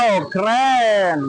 Wow, keren.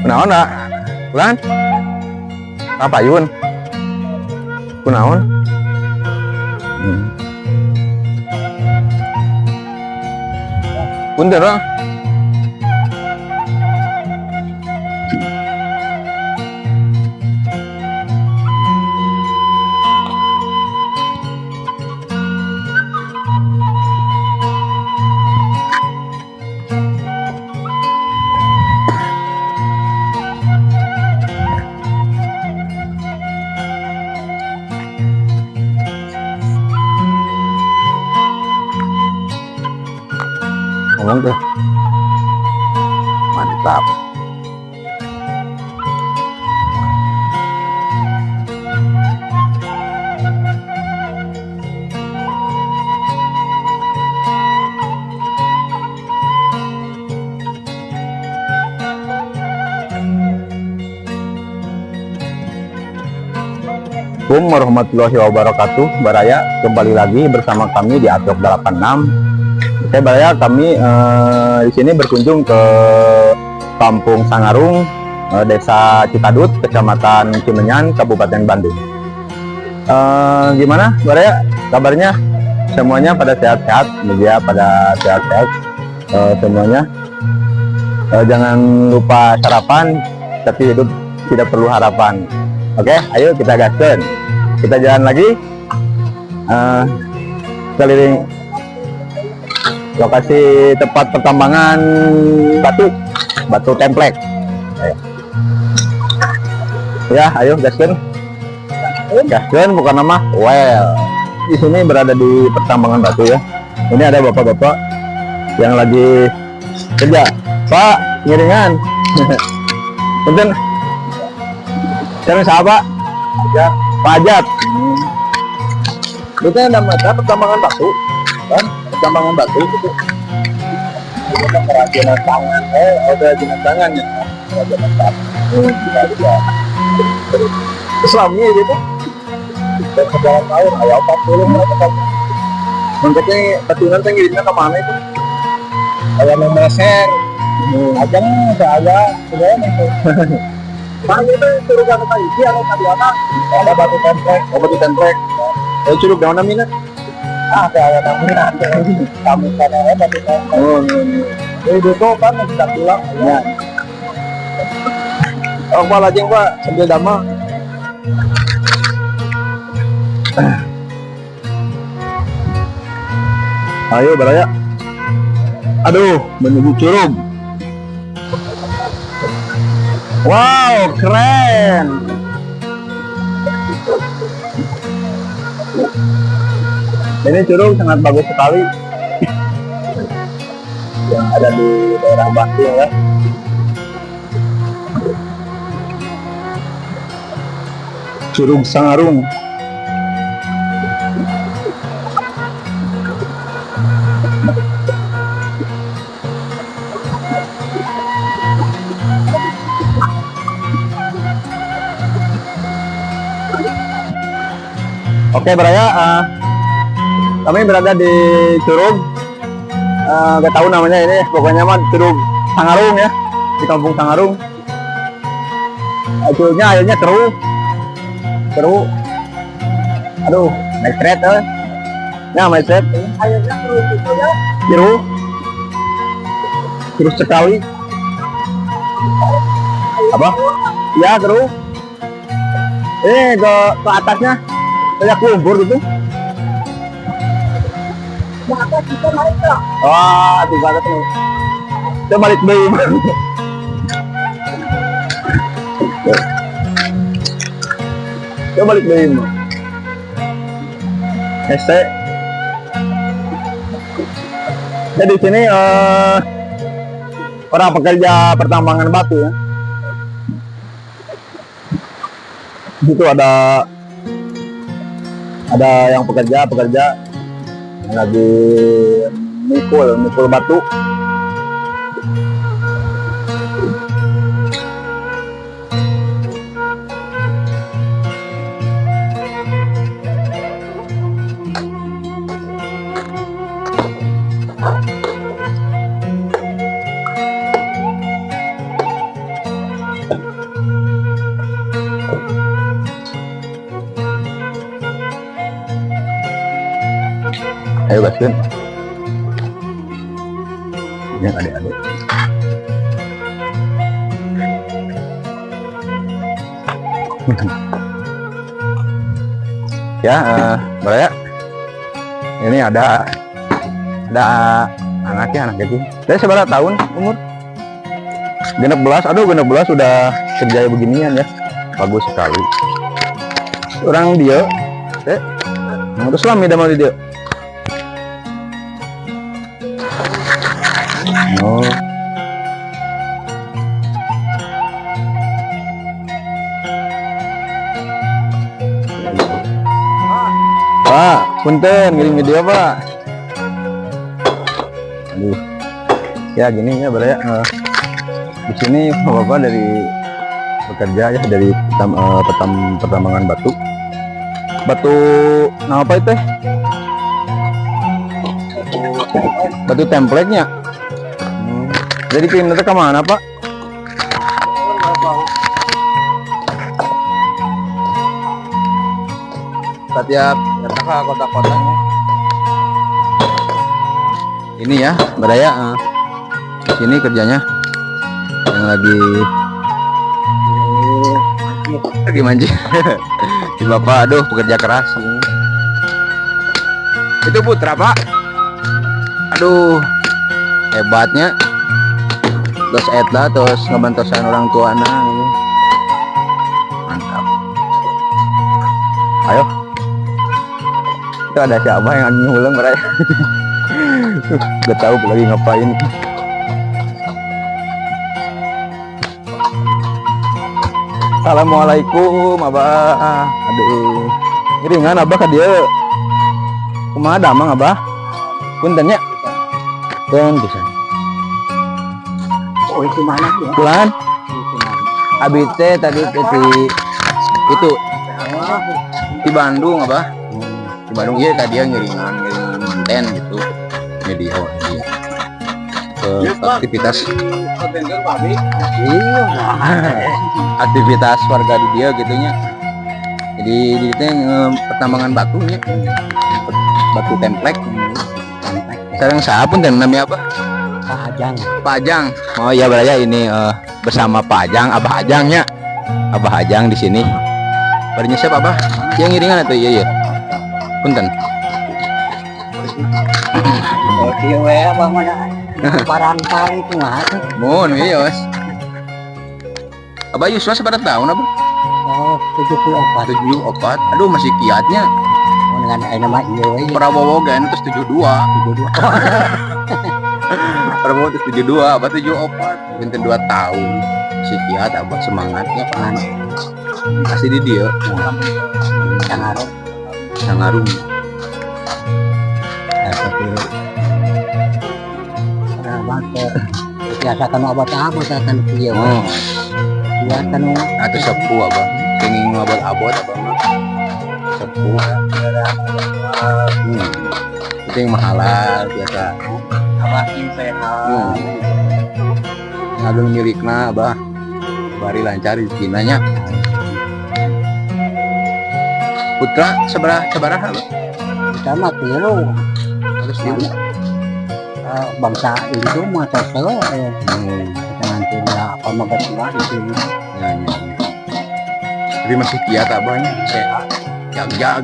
Kunaon nak? Bulan? Apa Yun? Kunaon? Punten lah. Ngomong tuh. Mantap. Assalamualaikum warahmatullahi wabarakatuh. Baraya, kembali lagi bersama kami di Atrok 86. Oke Baraya, kami di sini berkunjung ke Kampung Sangarung, Desa Cikadut, Kecamatan Cimenyan, Kabupaten Bandung. Gimana Baraya kabarnya? Semuanya pada sehat-sehat, media pada sehat-sehat semuanya. Jangan lupa sarapan, tapi hidup tidak perlu harapan. Oke, ayo kita gaskan. Kita jalan lagi keliling lokasi tempat pertambangan batu templek. Ya, ayo gaskan. Gaskan bukan nama. Well, di sini berada di pertambangan batu ya. Ini ada bapak-bapak yang lagi kerja. Pak, ngiringan. Punten. Cari siapa? Ya, Pak Ajat. Itu ada mata pertambangan batu, kan? Pertambangan batu itu. Ada kerajinan tangan, ada kerajinan tangan ya. Kerajinan tangan. Islamnya gitu. Dan sejarah tahun awal 40 mereka kan. Mungkin batuan teh ngirimnya ke mana itu? Kayak memeser. Ajang saya sudah itu. Bang itu curug yang tadi atau tadi apa? Ada batu templek, batu templek. Curug yang mana mina? Ada namanya. Kamu sana batu templek. Itu kan kita pulang. Ya. Oh, Pak lajeng Pak, sambil dama. Ayo Baraya. Aduh, menuju curug. Wow, keren. Ini curug sangat bagus sekali yang ada di daerah Bandung ya. Curug Sangarung. Oke Baraya, kami berada di curug, gak tahu namanya ini, pokoknya mah curug Sangarung ya, di Kampung Sangarung. Curugnya airnya keruh, aduh, naik seret ya, naik seret. Airnya keruh gitu ya? Keruh sekali. Apa? Ya keruh. Ke atasnya kayak lumpur gitu. Wah, atuh banget nih. Kita balik deui. Kita balik deui mah. ST. Jadi di sini orang pekerja pertambangan batu ya. Di situ ada yang pekerja yang lagi mikul batu. Ayo gaskeun. Yang adik-adik. Ya, Baraya. Ini ada anak kecil. Dari seberapa tahun umur? 16. Aduh, 16 sudah kerja beginian ya. Bagus sekali. Orang dia, terus lama dia mau dia. Oh. Pak, punten ngirim video Pak. Aduh. Ya gini ya Baraya. Di sini Bapak dari bekerja ya dari pertambangan batu. Batu nah apa itu? Batu template-nya. Jadi pindah ke mana Pak? Setiap ke kota-kotanya. Ini ya Baraya. Di sini kerjanya yang lagi mancing. Si Bapak aduh pekerja keras. Itu putra Pak. Aduh hebatnya. Terus etla terus ngebantosan orang tua anak ini. Mantap. Ayo. Itu ada siapa yang ngulang Baraya? Gak tahu lagi ngapain. Assalamualaikum Abah. Aduh. Iringan Abah ka dieu. Kumaha damang Abah? Punten nya. Tong pisan. Oh itu mana ya? Pulan. Abi teh tadi itu di Bandung Abah. Di Bandung iya tadi yang ngiring ten gitu. Media aktivitas aktivitas warga di dia gitunya. Jadi di teh pertambangan batunya. Batu template. Sekarang siapa dan namanya apa? Pak Ajang. Oh iya Baraya ini bersama Pak Ajang, Abah Ajangnya. Abah Ajang di sini. Barunya siapa Abah? Yang ngiringan atau iya iya. Punten. Oh dia Abah mana? Parantar itu mah. Mohon iya Mas. Abah Yuswa seberapa tahun Abah? Oh 74. 74. Aduh masih kiatnya. Oh dengan nama iya. Prabowo kan terus 72. Prabowo terus 72, Abah 74. Pinten 2 tahun. Si kiat Abah semangatnya kan. Kasih di dia. Sangarum. Biasakan obat apa kan dia. Biasakan atau sepuh Abah. Pengen ngabot-abot Abah mah. Sepuh. Itu yang mahalal biasa. Abah sehat. Agung milikna Abah. Bari lancar rezekinanya. Putra sabaraha Abah? Sama tilu. Terus ibu Bangsa itu mah sosok nanti apa magat di sini. Jadi masih kiat Abahnya sehat. jag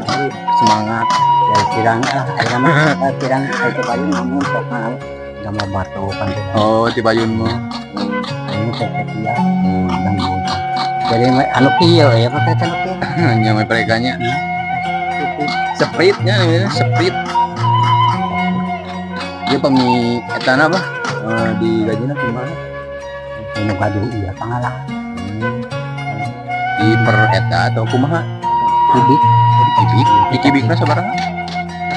semangat. Ya kirang kirang itu kayu namun kok nggak mau batu kan. Oh ti payunmu. Ini setia dan muda. Jadi anu kieu ya pakai anu kieu. Nya mah perekanya. Spritnya ini sprit. Dia pemi etana apa? Di gajina gimana? Ini gaduh iya pangalah. Di per eta atau kumaha? Kubik. Di kibikna sabaraha?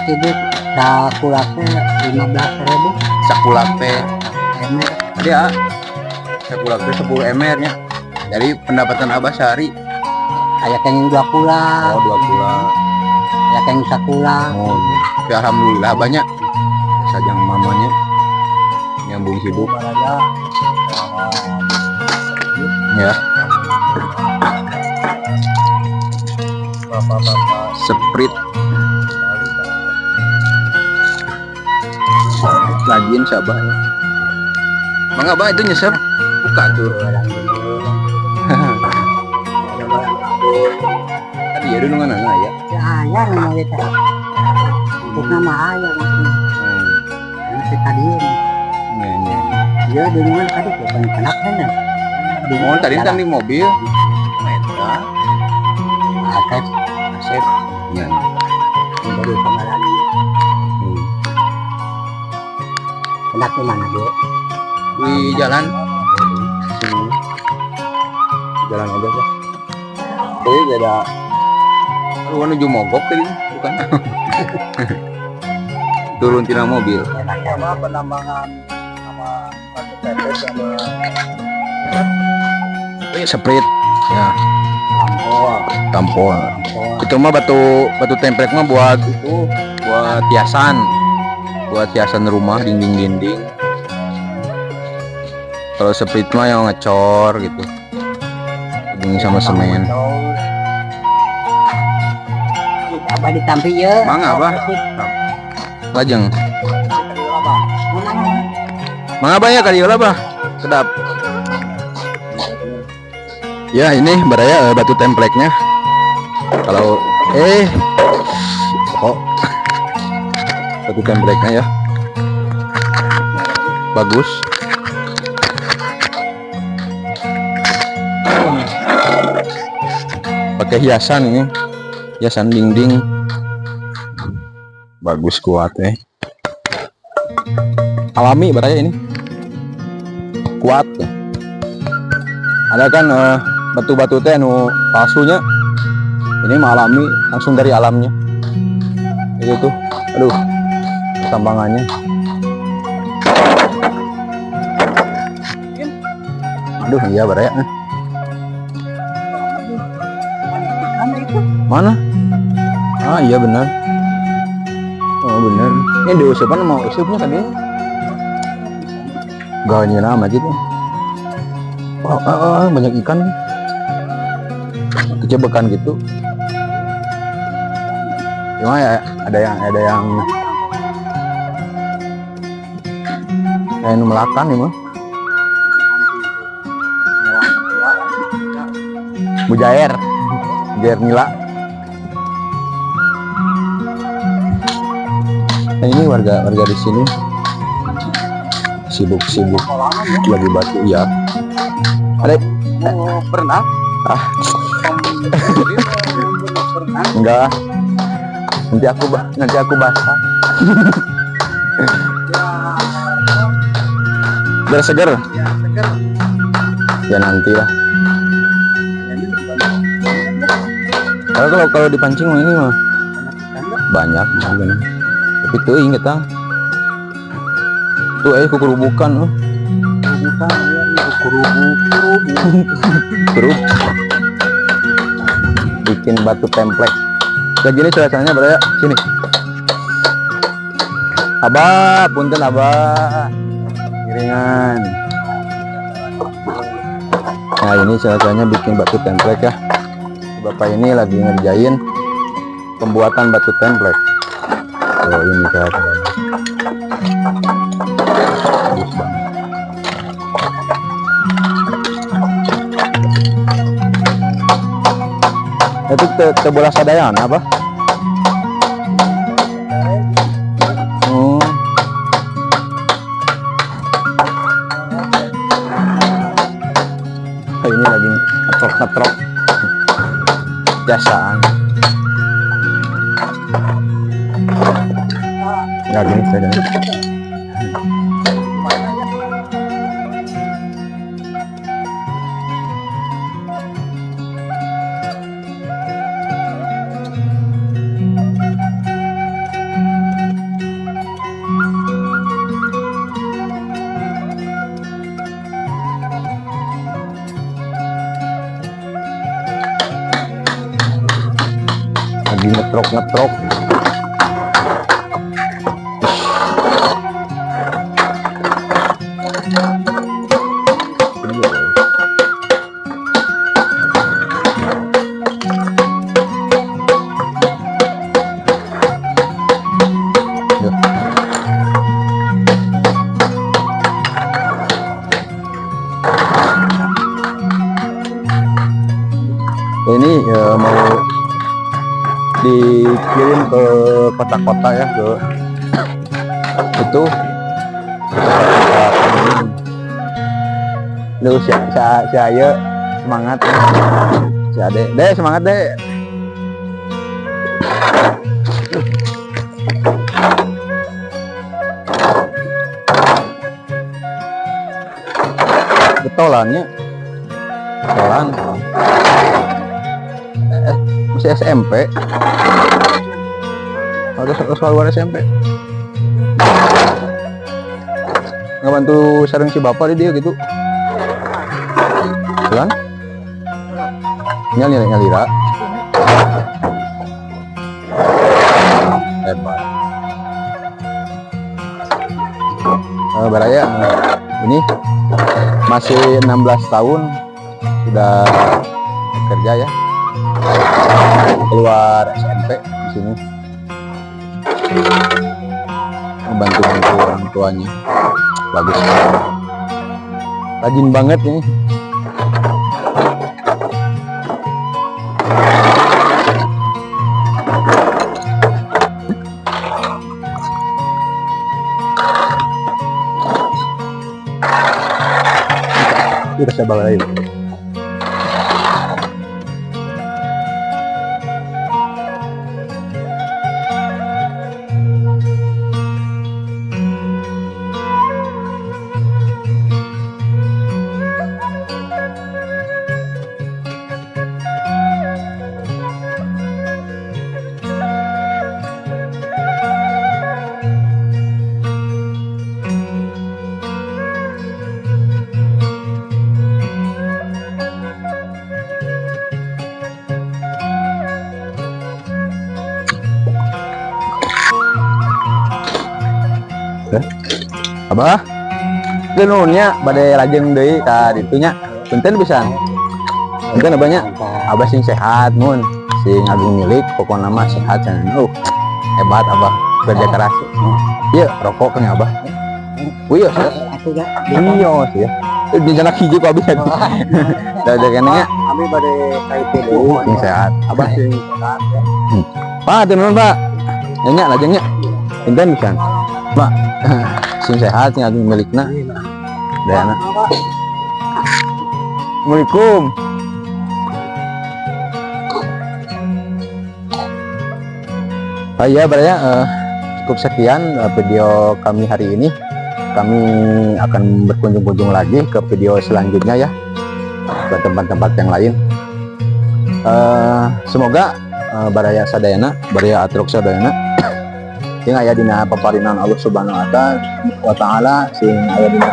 Kubik sakulaknya 15.000. Sakulak teh. Emer. Dia sakulak teh 10 emer nya. Dari pendapatan Abah sehari. Aya kenging 2 kula. Oh 2 bulan. Aya kenging sakula. Oh, tapi alhamdulillah banyak. Sajang mamanya nyambung hidup. Ya. Sprit. Lajin sabah ya. Bang Abah itu nyesep buka tuh. Tadi ya dulu mana ya? Ya ayah nama kita. Untuk nama ayah maksudnya. Masih tadi Nya. dia dengan tadi bukan kenak kan. Oh, tadi kan di mobil. Eta. Aset Aset. Nya. dari pengenalan. Kenak di mana dia? Di jalan. Sini. Di jalan aja lah. Tapi beda. Lu menuju mogok tadi bukan? Turun tina mobil. Sama penambangan sama batu pepes sama Sprit. Ya. Tampol. oh, Itu mah batu template mah buat itu, buat hiasan. Buat hiasan rumah, dinding-dinding. Kalau sprit mah yang ngecor gitu. Hubungi sama semen. apa ditampi ya? Mangga apa? Lajeng. Mangga apa ya kali apa? Sedap. Ya ini baraya batu template-nya. Kalau kok batu template-nya ya. Bagus. Pakai hiasan ini. Hiasan dinding. Bagus kuat alami baraya ini. Kuat. Ada kan batu-batu teh anu palsunya. Ini mah alami, langsung dari alamnya. Itu tuh. Aduh. Tambangannya. Aduh, iya baraya. Mana? Ah, iya benar. Oh, benar. Ini diusupan mau usupnya tadi. Gawanya nama gitu. Oh, banyak ikan. Kecebekan gitu. Cuma ya ada yang kayak melakan nih mah. Mujair nila. Nah, ini warga di sini sibuk lagi batu ya. Ada pernah? Enggak. Nanti aku basah. Biar segar. Ya nanti lah. Kalau dipancing mah ini mah banyak sebenarnya. Tapi tuh inget tuh kukurubukan kerub bikin batu template. Kayak gini suasananya beraya sini. Abah, punten Abah. Giringan. Nah, ini suasananya bikin batu template ya. Bapak ini lagi ngerjain pembuatan batu template. Oh, ini cara. Bagus banget. Itu tebola sadayana apa? Oh. Oh, ini lagi ngetrok biasaan. Ya gini saja. Lagi ngetrok. Ini mau dikirim ke kota-kota ya, ke itu lu si Ayo semangat si Ade semangat deh. Betolannya masih SMP. Ada soal SMP ngebantu sareng si bapak dia gitu kan nyalira hebat. Baraya ini masih 16 tahun sudah kerja ya, keluar SMP di sini membantu orang tuanya. Bagus, rajin banget nih. Kita coba lagi. Abah nuhunnya badai lajeng deui ka ditunya punten pisan. Punten abahnya abah sing sehat mun sing agung milik pokokna mah sehat cenah. Hebat abah kerja keras. Ieu rokok kang abah. Iya sih. Iya sih. Di jalan hiji ku abis kan. Da kene nya abi badai kaite deui sing sehat. Abah sing sehat ya. Pak nuhun Pak. Nya lajengnya punten pisan. Pak sing sehat yang agung milikna dayana. Assalamualaikum. Ya Baraya, cukup sekian video kami hari ini. Kami akan berkunjung-kunjung lagi ke video selanjutnya ya, ke tempat-tempat yang lain. Semoga Baraya Sadayana, Baraya Atrok Sadayana sing aya dina paparinan Allah Subhanahu wa taala, sing aya dina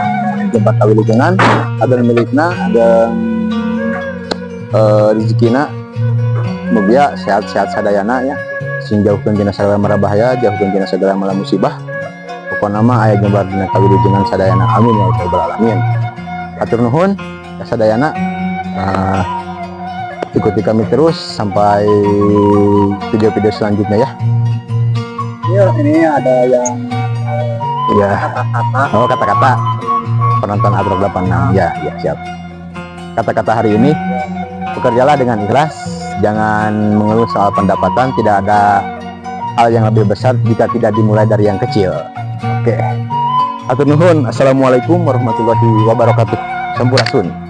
tempat kawilujengan, ada milikna, ada rezekina, mugia sehat-sehat sadayana ya, sing jauhkeun tina sagala mara bahaya, jauhkeun tina sagala mara musibah. Pokona mah aya jembar dina kawilujengan sadayana, amin ya rabbal alamin. Atur nuhun ya sadayana, ikuti kami terus sampai video-video selanjutnya ya. Iya, ini ada yang kata-kata penonton Atrok 86 ya siap. Kata-kata hari ini, bekerjalah dengan ikhlas, Jangan mengeluh soal pendapatan, tidak ada hal yang lebih besar jika tidak dimulai dari yang kecil. Oke. Hatur nuhun. Assalamualaikum warahmatullahi wabarakatuh. Sampurasun.